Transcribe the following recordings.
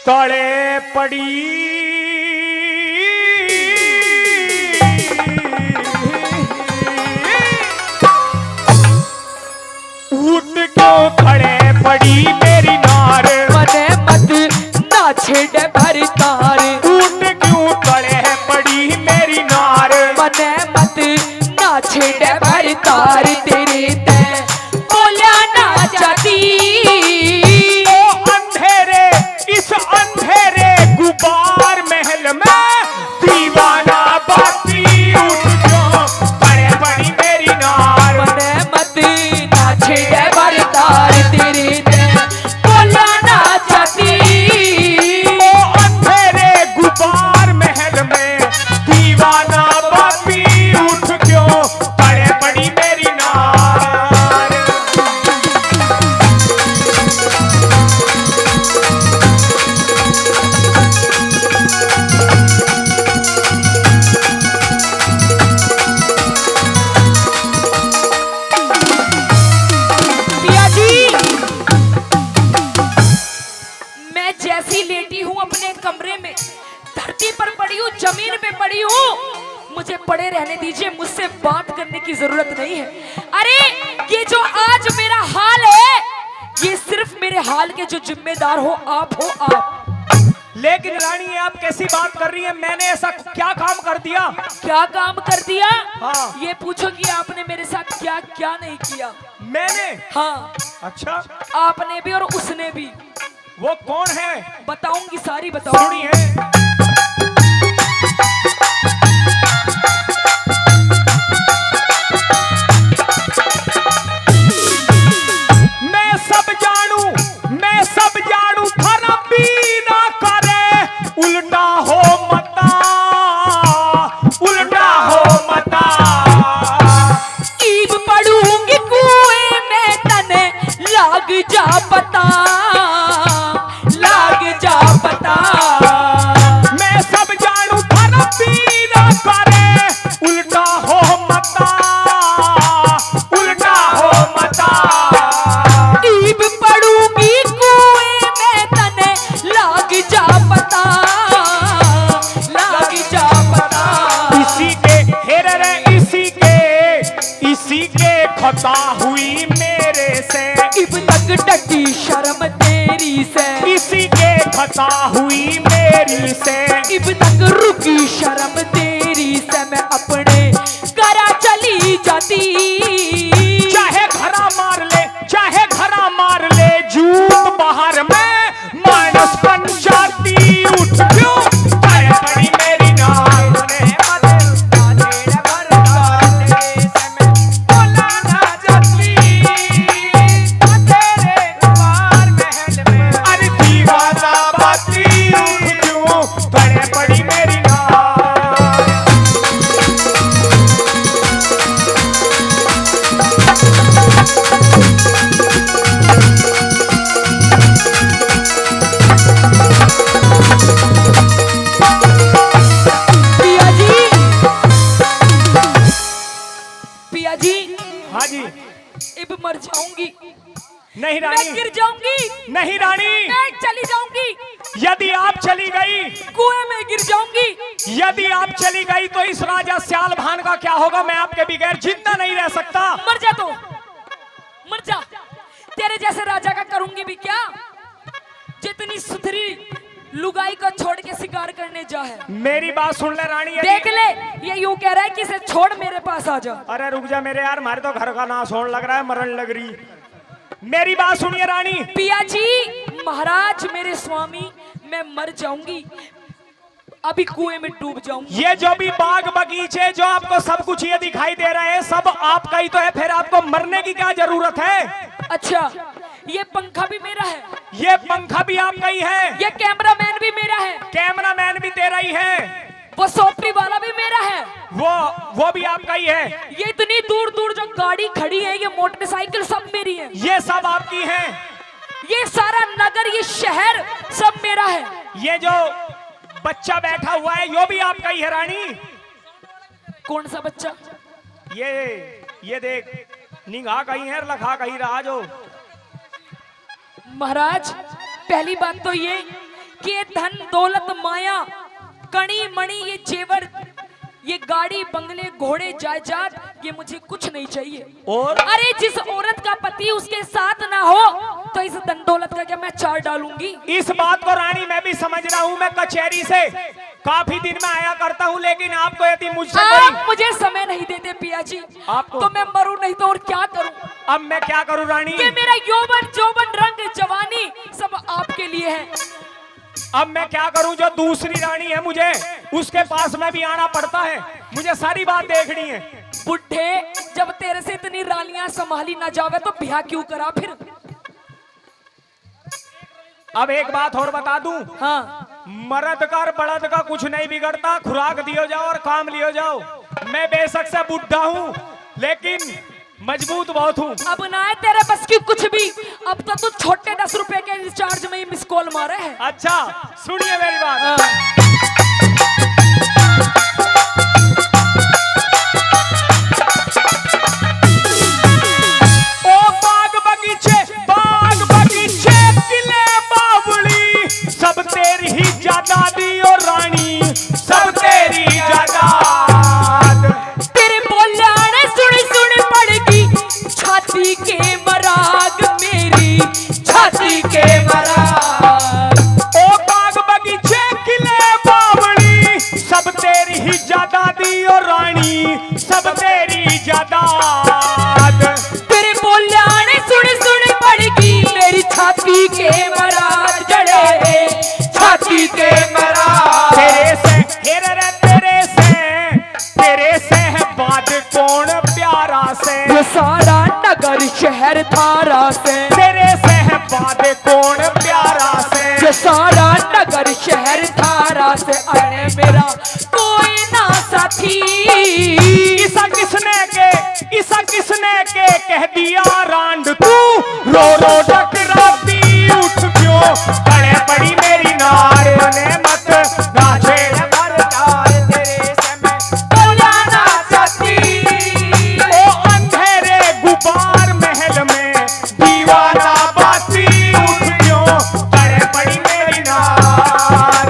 तले पड़ी ऊट क्यों खड़े पड़ी मेरी नार मने मत ना छेड़े भरी तार ऊट क्यों खड़े पड़ी मेरी नार मने मत ना छेड़े भरी तार तेरे ते बोलिया ना जाती ओ अंधेरे इस अंधेरे गुबार महल में दीवाना बाती उठ क्यों खड़े पड़ी मेरी नार मने मत ना छेड़े भरी तार तेरे ते बोलिया ना जाती ओ अंधेरे गुबार महल में दीवाना बाती उठ क्यों खड़े पड़ी मेरी नार पिया जी मैं जैसी लेटी हूँ अपने कमरे में धरती पर पड़ी हूँ जमीन पे पड़ी हूँ मुझे पड़े रहने दीजिए मुझसे बात करने की जरूरत नहीं है। अरे ये जो आज मेरा हाल है ये सिर्फ मेरे हाल के जो जिम्मेदार हो आप लेकिन रानी आप कैसी बात कर रही हैं? मैंने ऐसा क्या काम कर दिया? क्या काम कर दिया? हाँ। ये पूछो कि आपने मेरे साथ क्या क्या नहीं किया। मैंने? हाँ अच्छा आपने भी और उसने भी। वो कौन है? बताऊंगी सारी बताऊंगी। सुनिए मैं सब जानू धर्म भी ना करे उल्टा हो मता ईब पड़ूंगी कुएं में तने लाग जा पता मैं सब जानू धर्म भी ना करे उल्टा हो मता ईब पड़ूंगी कुएं में तने लाग जा पता इसी के हेर रे इसी के खता हुई मेरे से इब तक डटी शर्म तेरी से इसी के खता हुई मेरी से इब तक रुकी शर्म तेरी से मैं अपने घरा चली जाती चाहे घरा मार ले जूत बाहर में मानस पंचायती उठ क्यों खड़े पड़ी मेरी नार अरे दीवाना बाती उठ क्यों खड़े पड़ी मेरी नार पिया जी हाँ जी इब मर जाऊंगी नहीं मैं रानी गिर जाऊंगी नहीं रानी मैं चली जाऊंगी यदि आप चली गई कुएं में गिर जाऊंगी यदि आप चली गई तो इस राजा श्याल भान का क्या होगा? मैं आपके बगैर जिंदा नहीं रह सकता। मर जा तो मर जा तेरे जैसे राजा का करूंगी भी क्या जितनी सुथरी लुगाई को छोड़ के शिकार करने जा है। मेरी बात सुन ले रानी देख ले ये यूं कह रहा है कि इसे छोड़ मेरे पास आ जा। अरे रुक जा मेरे यार हमारे तो घर का नाश होने लग रहा है मरण लग रही। मेरी बात सुनिए रानी। पिया जी महाराज मेरे स्वामी मैं मर जाऊंगी अभी कुएं में डूब जाऊंगी। ये जो भी बाग बगीचे जो आपको सब कुछ ये दिखाई दे रहा है सब आपका ही तो है फिर आपको मरने की क्या जरूरत है? अच्छा ये पंखा भी मेरा है ये पंखा भी आपका ही है ये कैमरामैन भी मेरा है कैमरामैन भी तेरा ही है वो सोपरी वाला भी मेरा है वो भी आपका ही है ये इतनी दूर दूर जो गाड़ी खड़ी है ये मोटरसाइकिल सब मेरी है ये सब आपकी है ये सारा नगर ये शहर सब मेरा है ये जो बच्चा बैठा हुआ है यो भी आपका ही है रानी कौन सा बच्चा ये देख निगाह कहीं है लखा कहीं रहा जो महाराज पहली बात तो ये ये धन दौलत माया कणी मणि ये जेवर ये गाड़ी बंगले घोड़े जायदाद ये मुझे कुछ नहीं चाहिए। और अरे जिस औरत का पति उसके साथ ना हो तो इस धन दौलत का क्या मैं चार डालूंगी। इस बात को रानी मैं भी समझ रहा हूँ। मैं कचहरी से काफी दिन में आया करता हूँ, लेकिन आपको यदि मुझसे आप मुझे समय नहीं देते पिया जी, आपको तो मैं मरूं नहीं तो और क्या करूं। अब मैं क्या करूं रानी? ये मेरा यौवन जौवन रंग जवानी सब आपके लिए है। अब मैं क्या करूं? जो दूसरी रानी है मुझे उसके पास में भी आना पड़ता है, मुझे सारी बात देखनी है। बुढ़े जब तेरे से इतनी रानियां संभाली ना जावे तो ब्याह क्यों करा फिर। अब एक बात और बता दूं, हाँ मर्द का और बड़द का कुछ नहीं बिगड़ता, खुराक दियो जाओ और काम लियो जाओ। मैं बेशक से बुढ़ा हूं लेकिन मजबूत बहुत हूँ। अब ना है तेरे बस की कुछ भी, अब तो तू छोटे 10 रुपए के रिचार्ज में ही मिस कॉल मारे है। अच्छा सुनिए मेरी बात। ओ बाग बगीचे किले बावली सब तेरी ही जायदादी और रानी सब तेरी जायदाद। तेरे बोलाने सुन सुन पड़गी छाती के मराग मेरी छाती के मराग। ओ बाग बगीचे किले बावली सब तेरी ही जायदादी और रानी सब तेरी जायदाद। तेरे बोलाने सुन सुन पड़गी मेरी छाती के मराग जड़े छाती के मराग। तेरे से है बाद कौन प्यारा से वो सारा नगर शहर थारा से। तेरे से है बाद कौन प्यारा से जो सारा नगर शहर थारा से। अरे मेरा कोई ना साथी ईसा किसने के कह दिया रांड तू रो रो डकराती उठ क्यों बड़े बड़ी मेरी नार बने मत नाचे भर तार। तेरे से मैं बोला ना चाहती ओ अंधेरे गुबार महल में दीवाना बाती उठ क्यों बड़े बड़ी मेरी नार।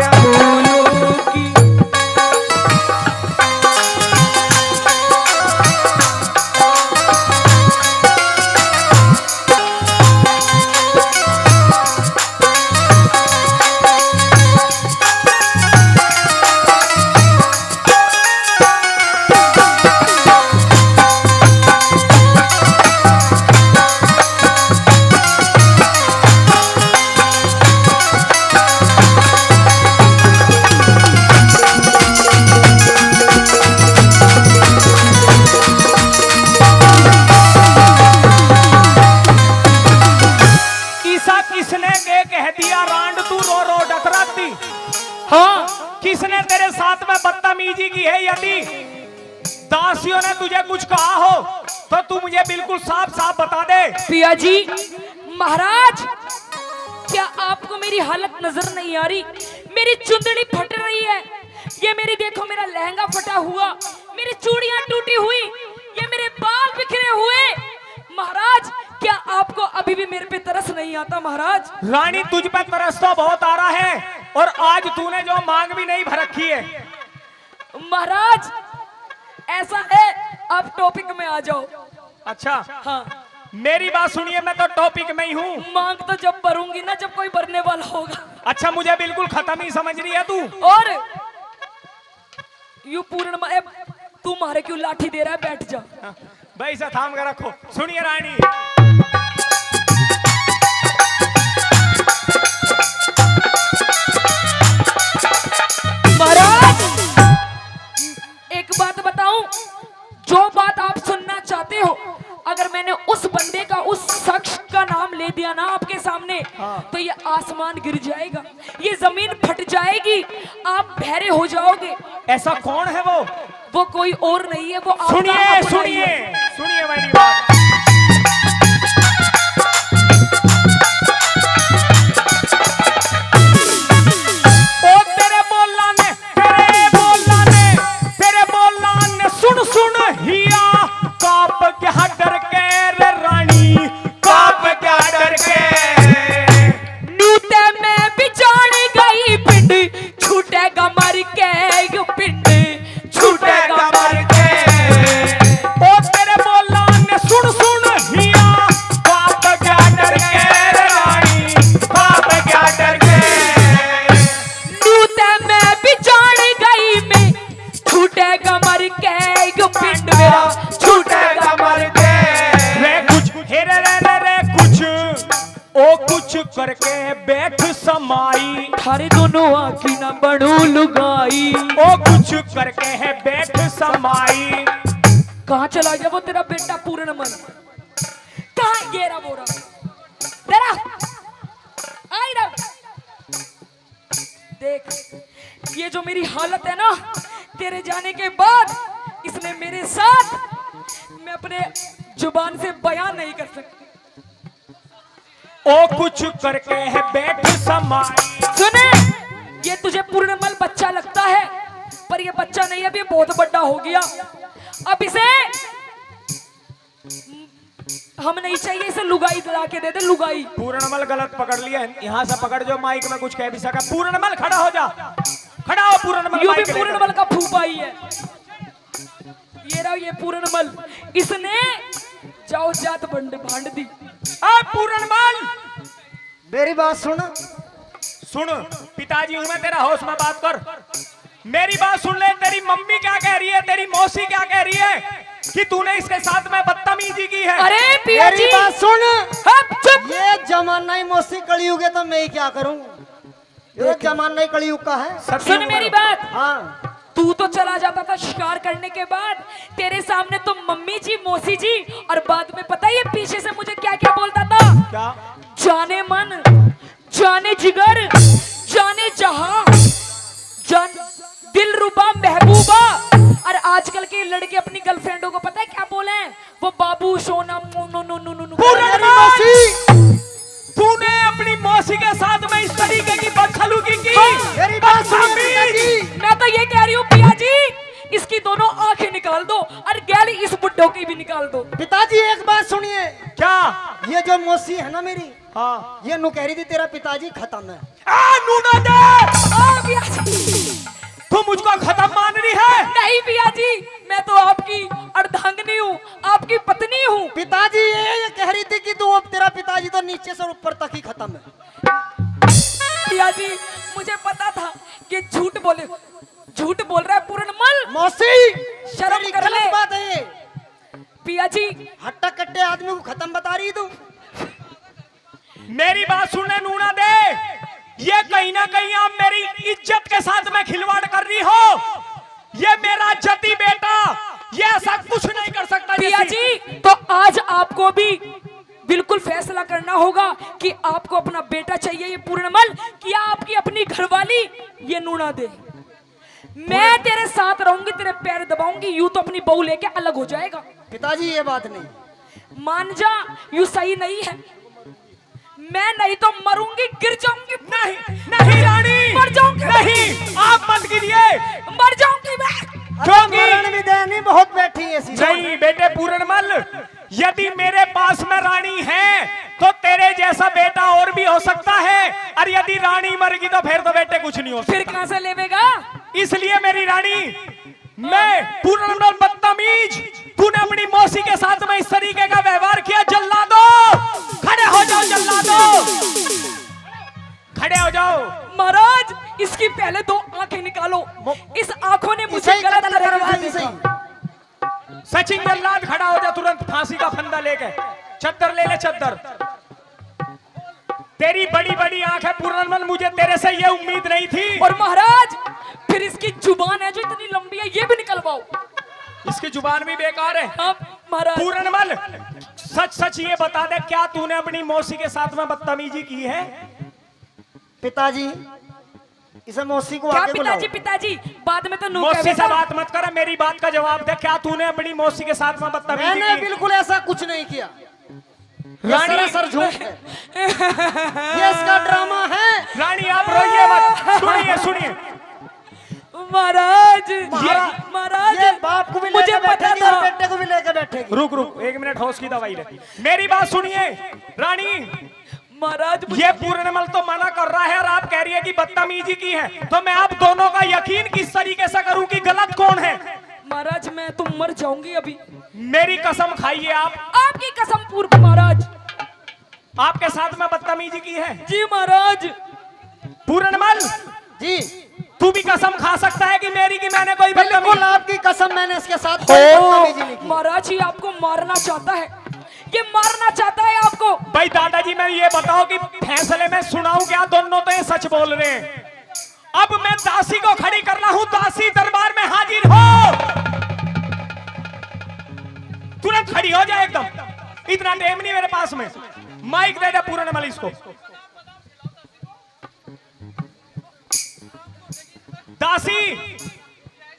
किसने के कह दिया रांड तू रो रो डकराती? हाँ किसने तेरे साथ में बदतमीजी की है? यदि दासियों ने तुझे कुछ कहा हो तो तू मुझे बिल्कुल साफ साफ बता दे। पिया जी महाराज क्या आपको मेरी हालत नजर नहीं आ रही? मेरी चुंदड़ी फट रही है, ये मेरी देखो मेरा लहंगा फटा हुआ, मेरी चूड़ियां टूटी हुई, ये मेरे बाल बिखरे हुए। महाराज क्या आपको अभी भी मेरे पे तरस नहीं आता? महाराज रानी तुझ पे तरस तो बहुत आ रहा है और आज तूने जो मांग भी नहीं भर रखी है। महाराज ऐसा है आप टॉपिक में आ जाओ। अच्छा हाँ मेरी बात सुनिए, मैं तो टॉपिक में ही हूँ। मांग तो जब भरूंगी ना जब कोई भरने वाला होगा। अच्छा मुझे बिल्कुल खत्म ही समझ रही है तू। और यू पूर्ण तू मारे क्यों लाठी दे रहा है? बैठ जा भाई से थाम कर रखो। सुनिए रानी महाराज एक बात बताऊं, जो बात आप सुनना चाहते हो अगर मैंने उस बंदे का उस शख्स का नाम ले दिया ना आपके सामने तो ये आसमान गिर जाएगा, ये जमीन फट जाएगी, आप बहरे हो जाओगे। ऐसा कौन है वो? वो कोई और नहीं है, वो आपका सुनिए अपना ही सुनिए है। सुनिए मेरी बात। ओ तेरे बोला ने सुन सुन हिया काप क्या डर के रे रानी काप क्या डर के। नूते में बिछाड़ गई ओ कुछ करके बैठ समाई, थारे दोनों आँखी ना बनू लुगाई। ओ कुछ करके है बैठ समाई। कहाँ चला गया वो तेरा बेटा पूर्णमल? कहाँ गेरा बोरा तेरा? आई ना देख, ये जो मेरी हालत है ना तेरे जाने के बाद, इसने मेरे साथ मैं अपने जुबान से बयान नहीं कर सकती। ओ कुछ करके है बैठ समाई। सुने, ये तुझे पूर्णमल बच्चा लगता है, पर ये बच्चा नहीं है, अभी बहुत बड़ा हो गया। अब इसे हम नहीं चाहिए, इसे लुगाई दिला के दे दे, लुगाई। पूर्णमल गलत पकड़ लिया है, यहाँ से पकड़ जो, माइक में कुछ कह भी सका। पूर्णमल खड़ा हो जा, खड़ा हो पूर्णमल। यो भी पूर्णमल का फूफा ही है। ये रहा ये पूर्णमल, इसने जाओ जात भांड दी। पूर्णमल मेरी बात सुन। सुन, पिताजी हूं मैं तेरा, होश में बात कर। मेरी बात सुन ले, तेरी मम्मी क्या कह रही है, तेरी मौसी क्या कह रही है कि तूने इसके साथ में बदतमीजी की है। अरे पिया जी, मेरी बात सुन। चुप। ये जमाना ही मौसी कलयुग है, तो मैं ही क्या करूं? ये जमाना ही कलयुग का है। सुन मेरी बात, हाँ, तू तो चला जाता था शिकार करने के बाद, तेरे सामने तो मम्मी जी, मौसी जी, और बाद में पता है ये पीछे से मुझे क्या क्या बोलता था? क्या? जाने मन, जाने जिगर, जाने जहां, जान दिल रुबा महबूबा। और आजकल के लड़के अपनी गर्लफ्रेंडों को पता है क्या बोले हैं? वो बाबू सोना नो नो नो नो। तूने अपनी मौसी के साथ में इस तरीके की बदसलूकी की। मेरी बात सुन पिताजी। मैं तो ये कह रही हूँ पिया जी, इसकी दोनों आंखें निकाल दो और गैली इस बुड्ढों की भी निकाल दो। पिताजी एक बात सुनिए। क्या? ये जो मौसी है ना मेरी, हाँ, ये नु कह रही थी तेरा पिताजी खत्म है। नूना दे। पिया जी, तू मुझको खत्म मान रही है? नहीं पिया जी, मैं तो आपकी अर्धांगिनी हूँ, आपकी पत्नी हूँ। पिताजी ये कह रही थी कि तू अब तेरा पिताजी तो नीचे से ऊपर तक ही खत्म है। पिया जी, मुझे पता था कि झूठ बोल रहा है पूर्णमल। मौसी शर्म तेरी कर ले। गलत बात है ये। पिया जी, हट्टा कट्टे आदमी को खत्म बता रही तू। मेरी बात सुनने नूना दे, ये कहीं ना कहीं आप मेरी इज्जत के साथ में खिलवाड़ कर रही हो। ये मेरा जती बेटा, ये ऐसा कुछ नहीं कर सकता। पिया जी, तो आज आपको भी बिल्कुल फैसला करना होगा कि आपको अपना बेटा चाहिए ये पूर्णमल, कि आपकी अपनी घरवाली ये नूना दे। मैं तेरे साथ रहूंगी, तेरे पैर दबाऊंगी, यूं तो अपनी बहू लेके अलग हो जाएगा। पिताजी ये बात नहीं। मान जा, यूं सही नहीं है। मैं नहीं तो मरूंगी, गिर जाऊंगी। नहीं नहीं रानी, मर जाऊंगी। नहीं, आप मत गिरिए। मर जाऊंगी मैं। क्योंकि मरण भी देनी बहुत बैठी है ऐसी। नहीं बेटे पूर्णमल, यदि मेरे पास में रानी है तो तेरे जैसा बेटा और भी हो सकता है, और यदि रानी मर गई तो फिर तो बेटे कुछ नहीं हो सकता। फिर कहां से लेवेगा? इसलिए मेरी रानी, मैं पूर्णमल बदतमीज, तूने अपनी मौसी के साथ में इस तरीके का व्यवहार किया। जल्लादो, खड़े हो जाओ। जल्लादो, खड़े हो जाओ। महाराज, इसकी पहले दो आंखें निकालो। इस आंखों ने मुझे गलत करवा दिया। सचिन जल्लाद खड़ा हो जा तुरंत, फांसी का फंदा लेके। चद्दर ले ले, चद्दर। तेरी बड़ी बड़ी आंख है पूर्णमल, मुझे तेरे से ये उम्मीद नहीं थी। और महाराज, फिर इसकी जुबान है जो इतनी लंबी है, ये भी निकलवाओ। इसकी जुबान भी बेकार है। हाँ महाराज। पूर्णमल, सच सच ये बता दे, क्या तूने अपनी मौसी के साथ में बदतमीजी की है? पिताजी, इसे मौसी को क्या आगे बुलाओ। पिताजी, बाद में तो नू मौसी से कहेगा। बात मत कर, मेरी बात का जवाब दे। क्या तूने अपनी मौसी के साथ में बदतमीजी मैंने की? बिल्कुल ऐसा कुछ नहीं किया। रानी, सर झूठ है। ये इसका ड्रामा है। रानी आप रोइए मत, सुनिए। महाराज, महाराज, ये बाप को भी मुझे लेकर पता बैठेगी था। और बेटे को भी लेकर बैठेगी। रुक एक मिनट, होश की दवाई ले। मेरी बात सुनिए रानी, महाराज, ये पूर्णमल तो मना कर रहा है और आप कह रही है कि बदतमीजी की है, तो मैं आप दोनों का यकीन किस तरीके से करूं कि गलत कौन है? महाराज, मैं तो मर जाऊंगी अभी। मेरी कसम खाइए आप। आपकी कसम पूर्व महाराज। आपके साथ में बदतमीजी की है? जी महाराज। पूर्णमल जी, तू भी कसम खा सकता है कि मेरी की मैंने कोई बिल्कुल बदतमीजी? आपकी कसम, मैंने इसके साथ कोई बदतमीजी नहीं की। महाराज, ये आपको मारना चाहता है, ये मारना चाहता है आपको। भाई दादाजी दादाजी मैं ये बताओ कि फैसले में सुनाऊं क्या? दोनों तो ये सच बोल रहे हैं। अब मैं दासी को खड़ी कर रहा हूं, दासी दरबार में हाजिर हो, तुरंत खड़ी हो जाए एकदम। इतना टाइम नहीं मेरे पास में। माइक दे दे पूरनमल इसको। दासी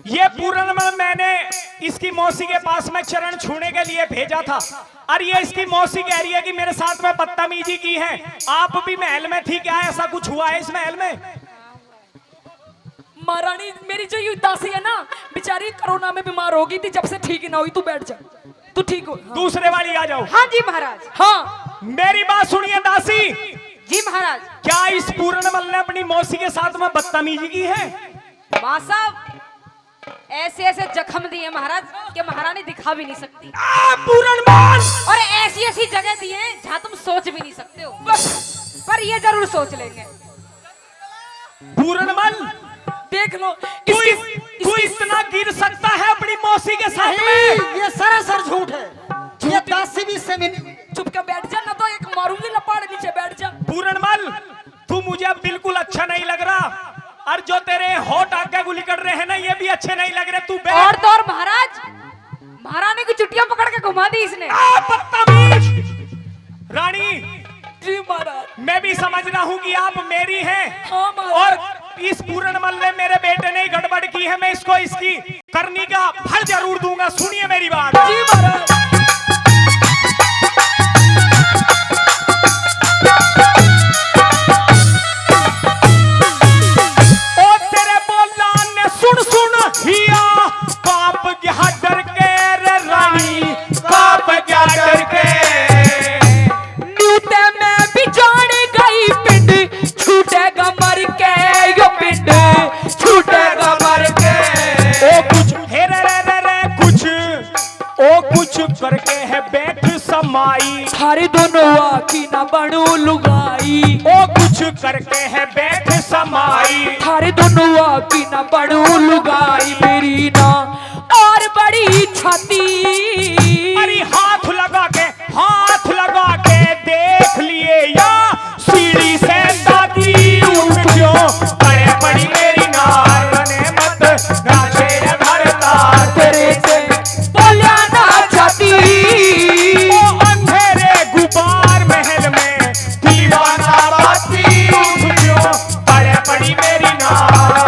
ये पूरनमल मैंने इसकी मौसी के पास में चरण छूने के लिए भेजा था, और ये इसकी मौसी कह रही है कि मेरे साथ में बदतमीजी की है। आप भी महल में थी क्या? ऐसा कुछ हुआ है इस महल में? महारानी मेरी जो ये दासी है ना, बेचारी कोरोना में बीमार हो गई थी, जब से ठीक ही ना हुई। तू बैठ जा, तू ठीक हो। हाँ। दूसरे वाली आ जाओ। हाँ जी महाराज। हाँ मेरी बात सुनिए दासी, जी महाराज। क्या इस पूरनमल ने अपनी मौसी के साथ में बदतमीजी की है? माँ साहब ऐसे ऐसे जख्म दिए महाराज कि महारानी दिखा भी नहीं सकती, पूरनमल! और ऐसी ऐसी जगह दी है जहाँ तुम सोच भी नहीं सकते हो, पर ये जरूर सोच लेंगे। पूरनमल देख लो, तू इतना गिर सकता है अपनी मौसी के साथ में? ये सरासर झूठ है। ये दासी भी इससे मिली। चुप कर बैठ जा, ना तो एक मारूंगी लपाड़, नीचे बैठ जा। पूरनमल तू मुझे अब बिल्कुल अच्छा नहीं लग रहा, और जो तेरे होठ आगे गुली कर रहे हैं ना, ये भी अच्छे नहीं लग रहे। तू बैठ। और तो और महाराज, महारानी की चुटिया पकड़ के घुमा दी इसने। बदतमीज! रानी जी महाराज। मैं भी समझ रहा हूँ कि आप मेरी हैं, हाँ महाराज। और इस पूरनमल ने मेरे बेटे ने गड़बड़ की है। मैं इसको इसकी करनी का फल जरूर दूंगा। सुनिए मेरी बात। जी महाराज। ओ तेरे बोला ने सुन सुन हिया, बाप क्या डर के रे रानी, बाप क्या डर के। न्यूटे में भी जान गई पिंड, छूटेगा मर के यो पिंड, छूटेगा मर के। ओ कुछ हे रे कुछ, ओ कुछ करके है बैठ समाई, थारे दोनों आखी ना बनू लुगाई। ओ कुछ करके है बैठ समाई, थारे दोनों आखी ना बनू लुगाई। मेरी ना और बड़ी छाती, अरे हाथ लगा के देख लिए या सीढ़ी से दादी उठ क्यों पड़े पड़ी मेरी नार, बने मत नाचे रे भरता तेरे से बोलिया ना छाती। ओ अंधेरे गुबार महल में दीवाना बाती उठ क्यों पड़े पड़ी मेरी नार।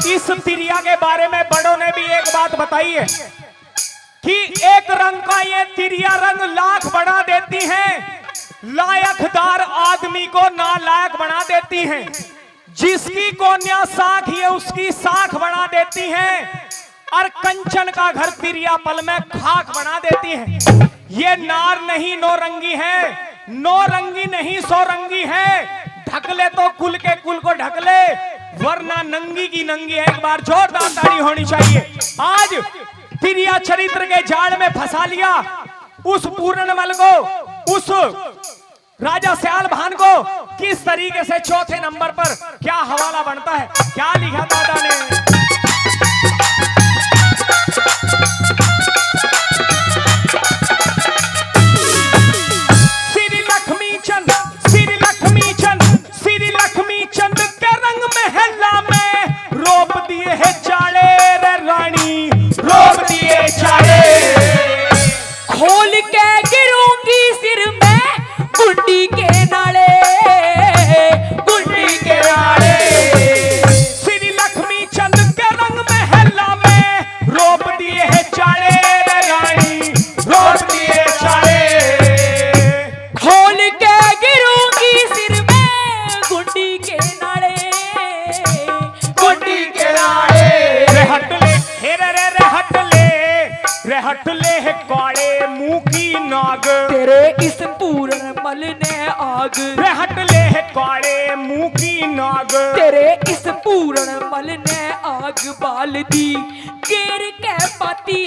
इस तिरिया के बारे में बड़ों ने भी एक बात बताई है कि एक रंग का ये तिरिया रंग लाख बढ़ा देती है, लायकदार आदमी को नालायक बना देती है। जिसकी कन्या साख है उसकी साख बना देती है, और कंचन का घर तिरिया पल में खाक बना देती है। ये नार नहीं नौरंगी है, नौरंगी नहीं सौरंगी है। ढकले तो कुल के कुल को ढकले, वरना नंगी की नंगी है। एक बार जोरदार ताड़ी होनी चाहिए। आज तिरिया चरित्र के जाल में फंसा लिया उस पूरनमल को, उस राजा सयाल भान को। किस तरीके से चौथे नंबर पर क्या हवाला बनता है, क्या लिखा दादा ने। श्री लक्ष्मी चंद के रंग महला में रोप दिए है चाड़े रे रानी, रोप दिए चाड़े। खोल के गिरूंगी सिर में गुंडी के नाले, गुंडी के नाले। श्री लक्ष्मी चंद के रंग महला में रोप दिए है चाड़े रे रानी, रोप दिए चाड़े। खोल के गिरूंगी सिर में गुंडी के नाले, गुंडी के नाले। रहट ले है काले मुंह की नाग, तेरे इस पूरनमल ने आग। रहट ले है काले मुंह की नाग, तेरे इस पूरनमल ने आग बाल दी, गिर के पाती।